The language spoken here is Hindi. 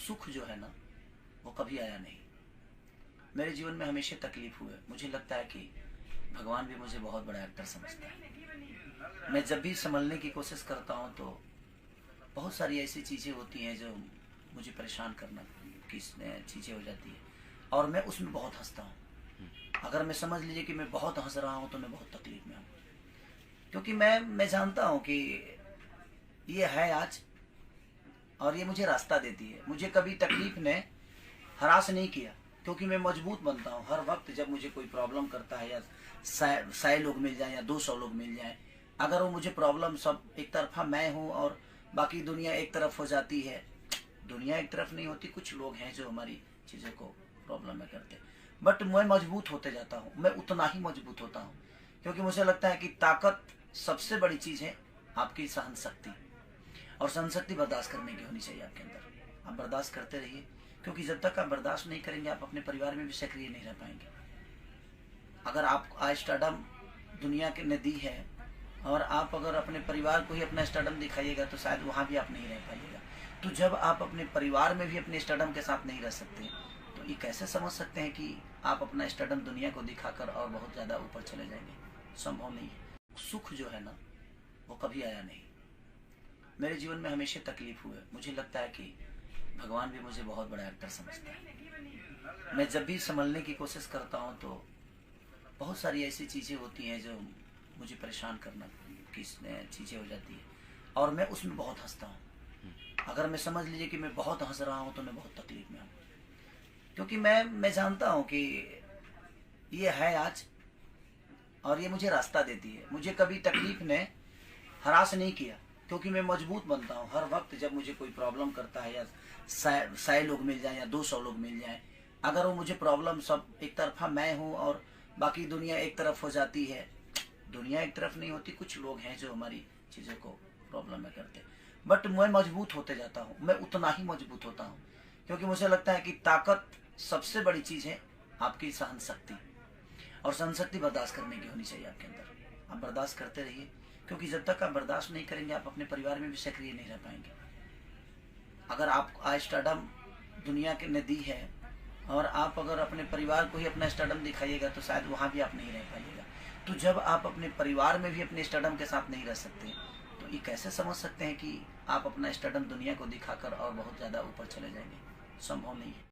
सुख जो है ना वो कभी आया नहीं। मेरे जीवन में हमेशा तकलीफ हुए। मुझे लगता है कि भगवान भी मुझे बहुत बड़ा एक्टर समझता है। मैं जब भी संभलने की कोशिश करता हूँ तो बहुत सारी ऐसी चीज़ें होती हैं जो मुझे परेशान करना की चीज़ें हो जाती है और मैं उसमें बहुत हंसता हूँ। अगर मैं समझ लीजिए कि मैं बहुत हंस रहा हूँ तो मैं बहुत तकलीफ में हूँ, क्योंकि मैं जानता हूँ कि ये है आज और ये मुझे रास्ता देती है। मुझे कभी तकलीफ ने हरास नहीं किया, क्योंकि मैं मजबूत बनता हूँ। हर वक्त जब मुझे कोई प्रॉब्लम करता है या 100 लोग मिल जाएं या 200 लोग मिल जाएं, अगर वो मुझे प्रॉब्लम सब एक तरफा मैं हूँ और बाकी दुनिया एक तरफ हो जाती है। दुनिया एक तरफ नहीं होती, कुछ लोग हैं जो हमारी चीज़ों को प्रॉब्लम में करते, बट मैं मजबूत होते जाता हूँ। मैं उतना ही मजबूत होता हूँ, क्योंकि मुझे लगता है कि ताकत सबसे बड़ी चीज़ है आपकी सहन शक्ति, और सहन शक्ति बर्दाश्त करने की होनी चाहिए आपके अंदर। आप बर्दाश्त करते रहिए, क्योंकि जब तक आप बर्दाश्त नहीं करेंगे आप अपने परिवार में भी सक्रिय नहीं रह पाएंगे। अगर आप आज स्टारडम दुनिया के ने दी है और आप अगर अपने परिवार को ही अपना स्टारडम दिखाइएगा तो शायद वहाँ भी आप नहीं रह पाइएगा। तो जब आप अपने परिवार में भी अपने स्टारडम के साथ नहीं रह सकते तो ये कैसे समझ सकते हैं कि आप अपना स्टारडम दुनिया को दिखाकर और बहुत ज़्यादा ऊपर चले जाएंगे? संभव नहीं है। सुख जो है ना वो कभी आया नहीं। मेरे जीवन में हमेशा तकलीफ हुए। मुझे लगता है कि भगवान भी मुझे बहुत बड़ा एक्टर समझता है। मैं जब भी संभलने की कोशिश करता हूँ तो बहुत सारी ऐसी चीज़ें होती हैं जो मुझे परेशान करना की चीज़ें हो जाती है और मैं उसमें बहुत हंसता हूँ। अगर मैं समझ लीजिए कि मैं बहुत हंस रहा हूँ तो मैं बहुत तकलीफ में हूँ, क्योंकि मैं जानता हूँ कि ये है आज और ये मुझे रास्ता देती है। मुझे कभी तकलीफ ने हरास नहीं किया, क्योंकि मैं मजबूत बनता हूँ। हर वक्त जब मुझे कोई प्रॉब्लम करता है या 100 लोग मिल जाएं या 200 लोग मिल जाएं, अगर वो मुझे प्रॉब्लम सब एक तरफा मैं हूँ और बाकी दुनिया एक तरफ हो जाती है। दुनिया एक तरफ नहीं होती, कुछ लोग हैं जो हमारी चीज़ों को प्रॉब्लम में करते, बट मैं मजबूत होते जाता हूँ। मैं उतना ही मजबूत होता हूँ, क्योंकि मुझे लगता है कि ताकत सबसे बड़ी चीज़ है आपकी सहन शक्ति, और सहन शक्ति बर्दाश्त करने की होनी चाहिए आपके अंदर। आप बर्दाश्त करते रहिए, क्योंकि जब तक आप बर्दाश्त नहीं करेंगे आप अपने परिवार में भी सक्रिय नहीं रह पाएंगे। अगर आप आज स्टारडम दुनिया के ने दी है और आप अगर अपने परिवार को ही अपना स्टारडम दिखाइएगा तो शायद वहाँ भी आप नहीं रह पाइएगा। तो जब आप अपने परिवार में भी अपने स्टारडम के साथ नहीं रह सकते तो ये कैसे समझ सकते हैं कि आप अपना स्टारडम दुनिया को दिखाकर और बहुत ज़्यादा ऊपर चले जाएंगे? संभव नहीं है।